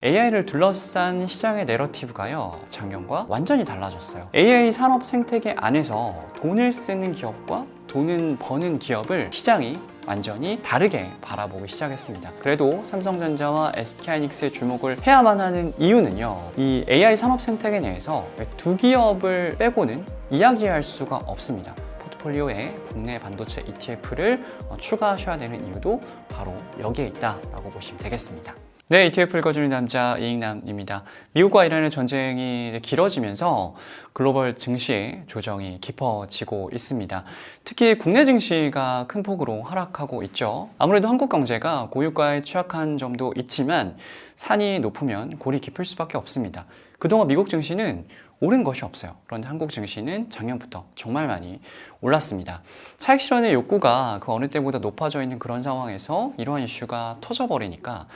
AI를 둘러싼 시장의 내러티브가요, 작년과 완전히 달라졌어요. AI 산업 생태계 안에서 돈을 쓰는 기업과 돈은 버는 기업을 시장이 완전히 다르게 바라보기 시작했습니다. 그래도 삼성전자와 SK하이닉스에 주목을 해야만 하는 이유는요, 이 AI 산업 생태계 내에서 두 기업을 빼고는 이야기할 수가 없습니다. 포트폴리오에 국내 반도체 ETF를 추가하셔야 되는 이유도 바로 여기에 있다라고 보시면 되겠습니다. 네, ETF 읽어주는 남자 이익남입니다. 미국과 이란의 전쟁이 길어지면서 글로벌 증시의 조정이 깊어지고 있습니다. 특히 국내 증시가 큰 폭으로 하락하고 있죠. 아무래도 한국 경제가 고유가에 취약한 점도 있지만 산이 높으면 골이 깊을 수밖에 없습니다. 그동안 미국 증시는 오른 것이 없어요. 그런데 한국 증시는 작년부터 정말 많이 올랐습니다. 차익 실현의 욕구가 그 어느 때보다 높아져 있는 그런 상황에서 이러한 이슈가 터져버리니까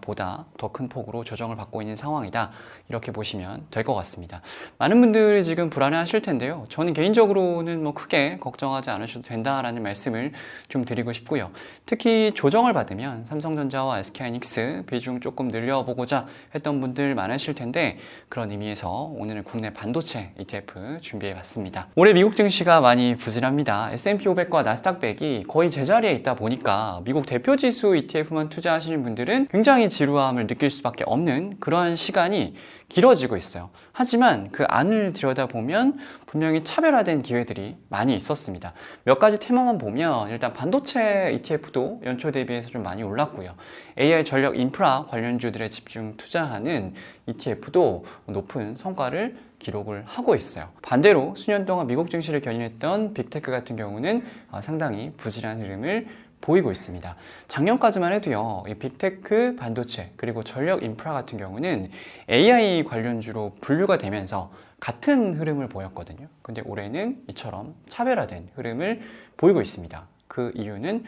보다 더 큰 폭으로 조정을 받고 있는 상황이다, 이렇게 보시면 될 것 같습니다. 많은 분들이 지금 불안해하실 텐데요, 저는 개인적으로는 크게 걱정하지 않으셔도 된다라는 말씀을 좀 드리고 싶고요. 특히 조정을 받으면 삼성전자와 SK하이닉스 비중 조금 늘려보고자 했던 분들 많으실 텐데, 그런 의미에서 오늘은 국내 반도체 ETF 준비해봤습니다. 올해 미국 증시가 많이 부진합니다. S&P 500과 나스닥 100이 거의 제자리에 있다 보니까 미국 대표 지수 ETF만 투자하시는 분들은 굉장히 지루함을 느낄 수밖에 없는 그러한 시간이 길어지고 있어요. 하지만 그 안을 들여다보면 분명히 차별화된 기회들이 많이 있었습니다. 몇 가지 테마만 보면 일단 반도체 ETF도 연초 대비해서 좀 많이 올랐고요. AI 전력 인프라 관련주들에 집중 투자하는 ETF도 높은 성과를 기록을 하고 있어요. 반대로 수년 동안 미국 증시를 견인했던 빅테크 같은 경우는 상당히 부진한 흐름을 보이고 있습니다. 작년까지만 해도요, 이 빅테크, 반도체, 그리고 전력 인프라 같은 경우는 AI 관련주로 분류가 되면서 같은 흐름을 보였거든요. 근데 올해는 이처럼 차별화된 흐름을 보이고 있습니다. 그 이유는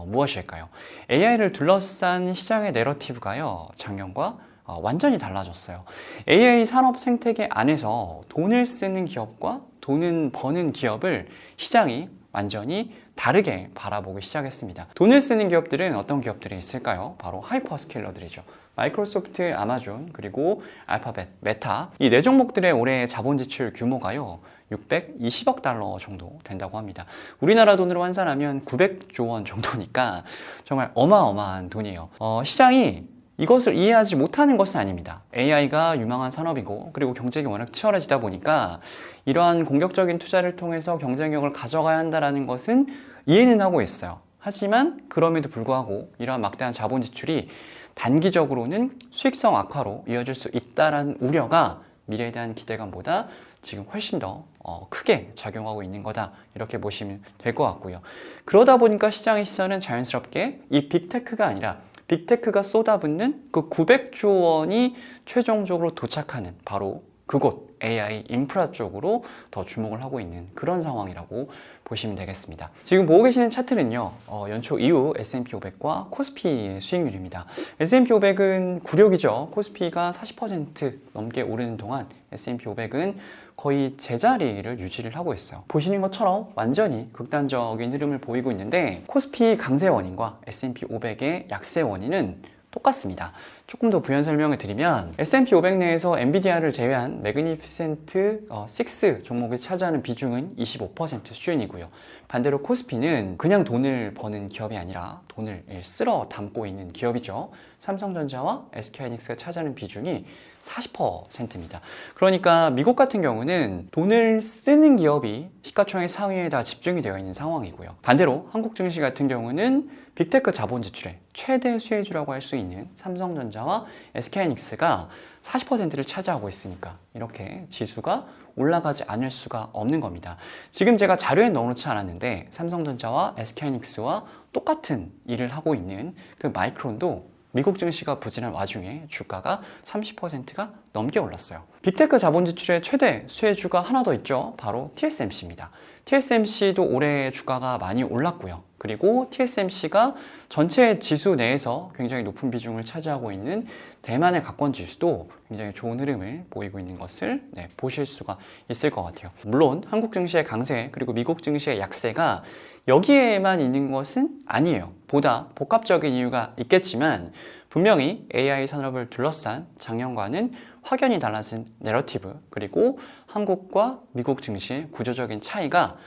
무엇일까요? AI를 둘러싼 시장의 내러티브가요, 작년과 완전히 달라졌어요. AI 산업 생태계 안에서 돈을 쓰는 기업과 돈은 버는 기업을 시장이 완전히 다르게 바라보기 시작했습니다. 돈을 쓰는 기업들은 어떤 기업들이 있을까요? 바로 하이퍼스케일러들이죠. 마이크로소프트, 아마존, 그리고 알파벳, 메타, 이 네 종목들의 올해 자본 지출 규모가요, 620억 달러 정도 된다고 합니다. 우리나라 돈으로 환산하면 900조 원 정도니까 정말 어마어마한 돈이에요. 시장이 이것을 이해하지 못하는 것은 아닙니다. AI가 유망한 산업이고, 그리고 경쟁이 워낙 치열해지다 보니까 이러한 공격적인 투자를 통해서 경쟁력을 가져가야 한다는 것은 이해는 하고 있어요. 하지만 그럼에도 불구하고 이러한 막대한 자본 지출이 단기적으로는 수익성 악화로 이어질 수 있다는 우려가 미래에 대한 기대감보다 지금 훨씬 더 크게 작용하고 있는 거다, 이렇게 보시면 될 것 같고요. 그러다 보니까 시장의 시선은 자연스럽게 이 빅테크가 아니라 빅테크가 쏟아붓는 그 900조 원이 최종적으로 도착하는 바로 그곳 AI 인프라 쪽으로 더 주목을 하고 있는 그런 상황이라고 보시면 되겠습니다. 지금 보고 계시는 차트는요, 연초 이후 S&P 500과 코스피의 수익률입니다. S&P 500은 굴욕이죠. 코스피가 40% 넘게 오르는 동안 S&P 500은 거의 제자리를 유지를 하고 있어요. 보시는 것처럼 완전히 극단적인 흐름을 보이고 있는데, 코스피 강세 원인과 S&P 500의 약세 원인은 똑같습니다. 조금 더 부연 설명을 드리면, S&P 500 내에서 엔비디아를 제외한 매그니피센트 6 종목이 차지하는 비중은 25% 수준이고요. 반대로 코스피는 그냥 돈을 버는 기업이 아니라 돈을 쓸어 담고 있는 기업이죠. 삼성전자와 SK하이닉스가 차지하는 비중이 40%입니다. 그러니까 미국 같은 경우는 돈을 쓰는 기업이 시가총액 상위에 다 집중이 되어 있는 상황이고요. 반대로 한국 증시 같은 경우는 빅테크 자본 지출의 최대 수혜주라고 할 수 있는 삼성전자와 SK하이닉스가 40%를 차지하고 있으니까 이렇게 지수가 올라가지 않을 수가 없는 겁니다. 지금 제가 자료에 넣어놓지 않았는데, 삼성전자와 SK하이닉스와 똑같은 일을 하고 있는 그 마이크론도 미국 증시가 부진한 와중에 주가가 30%가 넘게 올랐어요. 빅테크 자본 지출의 최대 수혜주가 하나 더 있죠. 바로 TSMC입니다. TSMC도 올해 주가가 많이 올랐고요. 그리고 TSMC가 전체 지수 내에서 굉장히 높은 비중을 차지하고 있는 대만의 가권 지수도 굉장히 좋은 흐름을 보이고 있는 것을 보실 수가 있을 것 같아요. 물론 한국 증시의 강세 그리고 미국 증시의 약세가 여기에만 있는 것은 아니에요. 보다 복합적인 이유가 있겠지만 분명히 AI 산업을 둘러싼 작년과는 확연히 달라진 내러티브 그리고 한국과 미국 증시의 구조적인 차이가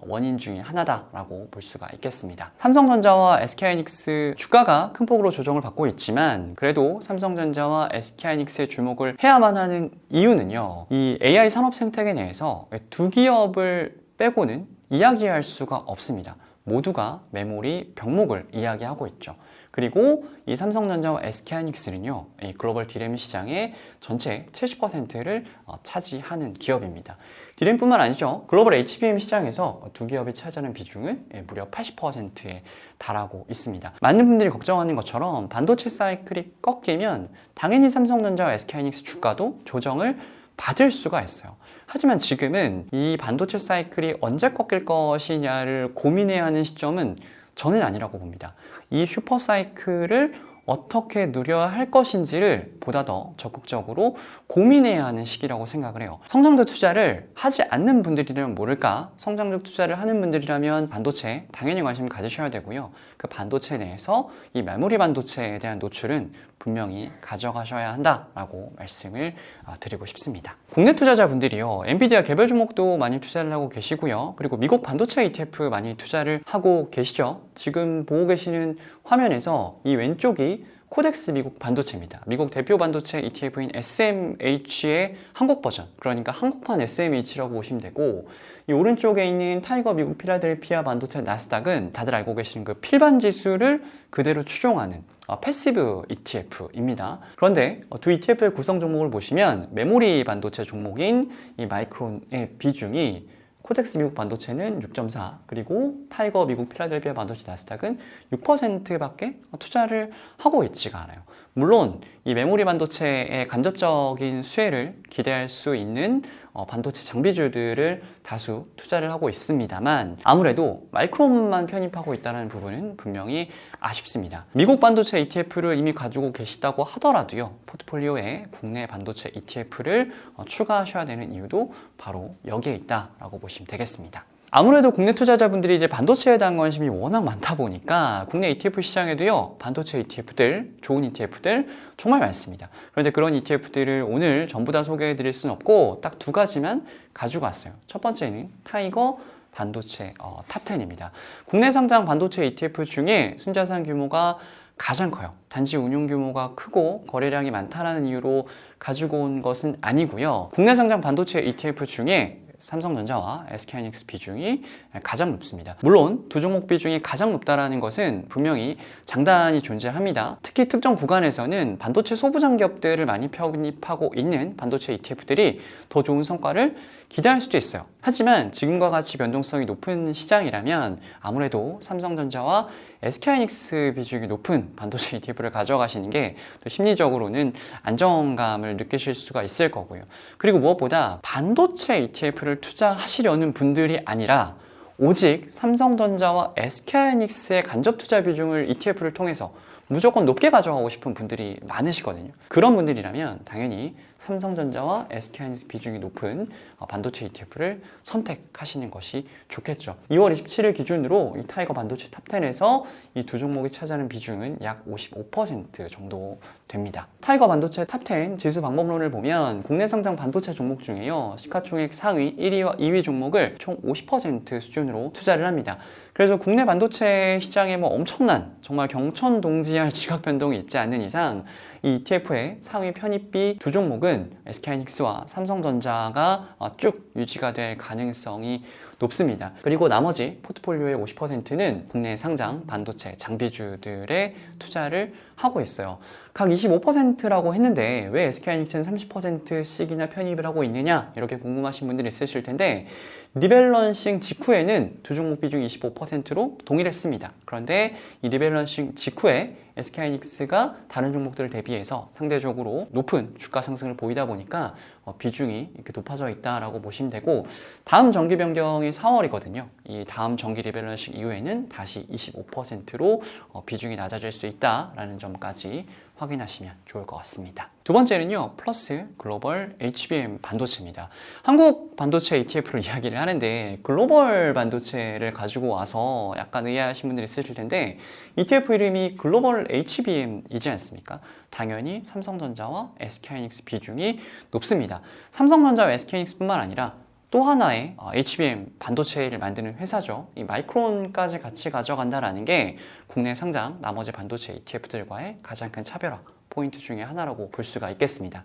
원인 중에 하나다라고 볼 수가 있겠습니다. 삼성전자와 SK하이닉스 주가가 큰 폭으로 조정을 받고 있지만 그래도 삼성전자와 SK하이닉스에 주목을 해야만 하는 이유는요. 이 AI 산업 생태계 내에서 두 기업을 빼고는 이야기할 수가 없습니다. 모두가 메모리 병목을 이야기하고 있죠. 그리고 이 삼성전자와 SK하이닉스는요, 이 글로벌 디램 시장의 전체 70%를 차지하는 기업입니다. 디램뿐만 아니죠. 글로벌 HBM 시장에서 두 기업이 차지하는 비중은 무려 80%에 달하고 있습니다. 많은 분들이 걱정하는 것처럼 반도체 사이클이 꺾이면 당연히 삼성전자와 SK하이닉스 주가도 조정을 받을 수가 있어요. 하지만 지금은 이 반도체 사이클이 언제 꺾일 것이냐를 고민해야 하는 시점은 저는 아니라고 봅니다. 이 슈퍼 사이클을 어떻게 누려야 할 것인지를 보다 더 적극적으로 고민해야 하는 시기라고 생각을 해요. 성장적 투자를 하지 않는 분들이라면 모를까? 성장적 투자를 하는 분들이라면 반도체 당연히 관심 가지셔야 되고요. 그 반도체 내에서 이 메모리 반도체에 대한 노출은 분명히 가져가셔야 한다라고 말씀을 드리고 싶습니다. 국내 투자자분들이요. 엔비디아 개별 종목도 많이 투자를 하고 계시고요. 그리고 미국 반도체 ETF 많이 투자를 하고 계시죠. 지금 보고 계시는 화면에서 이 왼쪽이 코덱스 미국 반도체입니다. 미국 대표 반도체 ETF인 SMH의 한국 버전, 그러니까 한국판 SMH라고 보시면 되고, 이 오른쪽에 있는 타이거 미국 필라델피아 반도체 나스닥은 다들 알고 계시는 그 필반 지수를 그대로 추종하는 패시브 ETF입니다. 그런데 두 ETF의 구성 종목을 보시면 메모리 반도체 종목인 이 마이크론의 비중이 코덱스 미국 반도체는 6.4 그리고 타이거 미국 필라델피아 반도체 나스닥은 6%밖에 투자를 하고 있지가 않아요. 물론 이 메모리 반도체의 간접적인 수혜를 기대할 수 있는 반도체 장비주들을 다수 투자를 하고 있습니다만 아무래도 마이크론만 편입하고 있다는 부분은 분명히 아쉽습니다. 미국 반도체 ETF를 이미 가지고 계시다고 하더라도요. 포트폴리오에 국내 반도체 ETF를 추가하셔야 되는 이유도 바로 여기에 있다라고 보시면 되겠습니다. 아무래도 국내 투자자분들이 이제 반도체에 대한 관심이 워낙 많다 보니까 국내 ETF 시장에도요, 반도체 ETF들, 좋은 ETF들 정말 많습니다. 그런데 그런 ETF들을 오늘 전부 다 소개해 드릴 수는 없고 딱 두 가지만 가지고 왔어요. 첫 번째는 타이거 반도체 탑10입니다. 국내 상장 반도체 ETF 중에 순자산 규모가 가장 커요. 단지 운용 규모가 크고 거래량이 많다는 이유로 가지고 온 것은 아니고요. 국내 상장 반도체 ETF 중에 삼성전자와 SK하이닉스 비중이 가장 높습니다. 물론 두 종목 비중이 가장 높다는 것은 분명히 장단이 존재합니다. 특히 특정 구간에서는 반도체 소부장 기업들을 많이 편입하고 있는 반도체 ETF들이 더 좋은 성과를 기대할 수도 있어요. 하지만 지금과 같이 변동성이 높은 시장이라면 아무래도 삼성전자와 SK하이닉스 비중이 높은 반도체 ETF를 가져가시는 게 또 심리적으로는 안정감을 느끼실 수가 있을 거고요. 그리고 무엇보다 반도체 ETF를 투자하시려는 분들이 아니라 오직 삼성전자와 SK하이닉스의 간접 투자 비중을 ETF를 통해서 무조건 높게 가져가고 싶은 분들이 많으시거든요. 그런 분들이라면 당연히 삼성전자와 SK하이닉스 비중이 높은 반도체 ETF를 선택하시는 것이 좋겠죠. 2월 27일 기준으로 이 타이거 반도체 탑10에서 이 두 종목이 차지하는 비중은 약 55% 정도 됩니다. 타이거 반도체 탑10 지수 방법론을 보면 국내 상장 반도체 종목 중에요. 시가총액 상위 1위와 2위 종목을 총 50% 수준으로 투자를 합니다. 그래서 국내 반도체 시장에 뭐 엄청난 정말 경천동지할 지각 변동이 있지 않는 이상 이 ETF의 상위 편입비 두 종목은 SK하이닉스와 삼성전자가 쭉 유지가 될 가능성이 높습니다. 그리고 나머지 포트폴리오의 50%는 국내 상장 반도체 장비주들에 투자를 하고 있어요. 각 25%라고 했는데 왜 SK하이닉스는 30%씩이나 편입을 하고 있느냐 이렇게 궁금하신 분들이 있으실 텐데 리밸런싱 직후에는 두 종목 비중 25%로 동일했습니다. 그런데 이 리밸런싱 직후에 SK하이닉스가 다른 종목들을 대비해서 상대적으로 높은 주가 상승을 보이다 보니까 비중이 이렇게 높아져 있다라고 보시면 되고 다음 정기 변경이 4월이거든요. 이 다음 정기 리밸런싱 이후에는 다시 25%로 비중이 낮아질 수 있다라는 점까지 확인하시면 좋을 것 같습니다. 두 번째는요, 플러스 글로벌 HBM 반도체입니다. 한국 반도체 ETF를 이야기를 하는데 글로벌 반도체를 가지고 와서 약간 의아하신 분들이 있으실 텐데 ETF 이름이 글로벌 HBM이지 않습니까? 당연히 삼성전자와 SK하이닉스 비중이 높습니다. 삼성전자와 SK하이닉스뿐만 아니라 또 하나의 HBM 반도체를 만드는 회사죠. 이 마이크론까지 같이 가져간다는 게 국내 상장 나머지 반도체 ETF들과의 가장 큰 차별화 포인트 중에 하나라고 볼 수가 있겠습니다.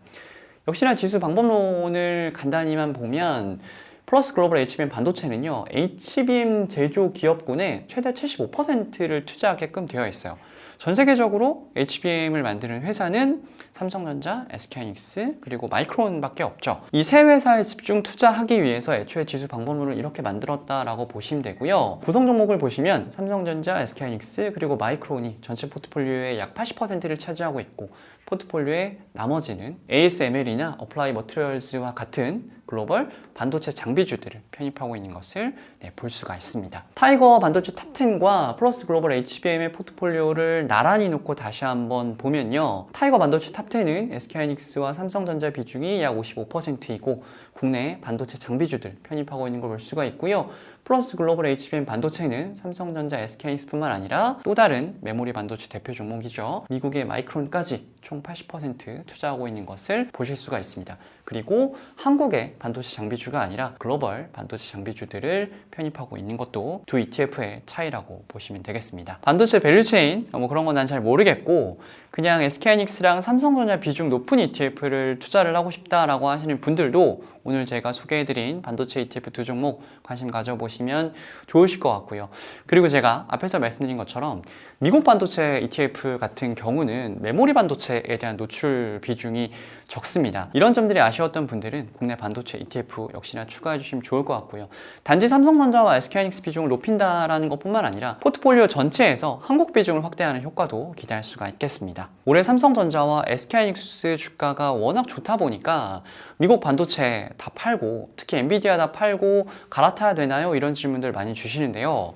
역시나 지수 방법론을 간단히만 보면 플러스 글로벌 HBM 반도체는요, HBM 제조 기업군의 최대 75%를 투자하게끔 되어 있어요. 전 세계적으로 HBM을 만드는 회사는 삼성전자, SK하이닉스, 그리고 마이크론밖에 없죠. 이 세 회사에 집중 투자하기 위해서 애초에 지수 방법론을 이렇게 만들었다라고 보시면 되고요. 구성 종목을 보시면 삼성전자, SK하이닉스, 그리고 마이크론이 전체 포트폴리오의 약 80%를 차지하고 있고 포트폴리오의 나머지는 ASML이나 어플라이 머티리얼즈와 같은 글로벌 반도체 장비주들을 편입하고 있는 것을 볼 수가 있습니다. 타이거 반도체 탑10과 플러스 글로벌 HBM의 포트폴리오를 나란히 놓고 다시 한번 보면요. 타이거 반도체 탑10은 SK하이닉스와 삼성전자 비중이 약 55%이고 국내 반도체 장비주들 편입하고 있는 걸 볼 수가 있고요. 플러스 글로벌 HBM 반도체는 삼성전자, SK하이닉스뿐만 아니라 또 다른 메모리 반도체 대표 종목이죠. 미국의 마이크론까지 총 80% 투자하고 있는 것을 보실 수가 있습니다. 그리고 한국의 반도체 장비주가 아니라 글로벌 반도체 장비주들을 편입하고 있는 것도 두 ETF의 차이라고 보시면 되겠습니다. 반도체 밸류체인 뭐 그런 건 난 잘 모르겠고 그냥 SK하이닉스랑 삼성전자 비중 높은 ETF를 투자를 하고 싶다라고 하시는 분들도 오늘 제가 소개해드린 반도체 ETF 두 종목 관심 가져보시면 좋으실 것 같고요. 그리고 제가 앞에서 말씀드린 것처럼 미국 반도체 ETF 같은 경우는 메모리 반도체에 대한 노출 비중이 적습니다. 이런 점들이 아쉬웠던 분들은 국내 반도체 ETF 역시나 추가해 주시면 좋을 것 같고요. 단지 삼성전자와 SK하이닉스 비중을 높인다라는 것뿐만 아니라 포트폴리오 전체에서 한국 비중을 확대하는 효과도 기대할 수가 있겠습니다. 올해 삼성전자와 SK하이닉스 주가가 워낙 좋다 보니까 미국 반도체 다 팔고 특히 엔비디아 다 팔고 갈아타야 되나요? 이런 질문들 많이 주시는데요.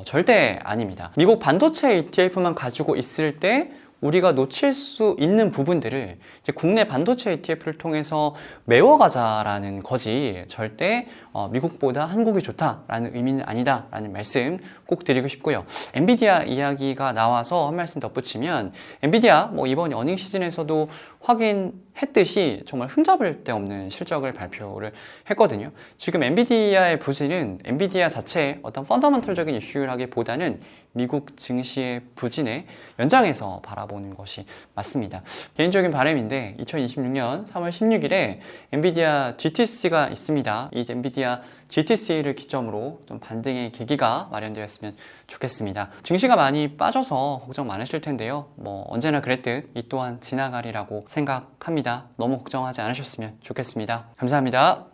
절대 아닙니다. 미국 반도체 ETF만 가지고 있을 때 우리가 놓칠 수 있는 부분들을 이제 국내 반도체 ETF를 통해서 메워가자라는 거지 절대 미국보다 한국이 좋다라는 의미는 아니다라는 말씀 꼭 드리고 싶고요. 엔비디아 이야기가 나와서 한 말씀 덧붙이면 엔비디아 이번 어닝 시즌에서도 확인했듯이 정말 흠잡을 데 없는 실적을 발표를 했거든요. 지금 엔비디아의 부진은 엔비디아 자체의 어떤 펀더먼털적인 이슈라기보다는 미국 증시의 부진의 연장에서 바라보는 것이 맞습니다. 개인적인 바람인데 2026년 3월 16일에 엔비디아 GTC가 있습니다. 이 엔비디아 GTC를 기점으로 좀 반등의 계기가 마련되었으면 좋겠습니다. 증시가 많이 빠져서 걱정 많으실 텐데요. 언제나 그랬듯 이 또한 지나가리라고 생각합니다. 너무 걱정하지 않으셨으면 좋겠습니다. 감사합니다.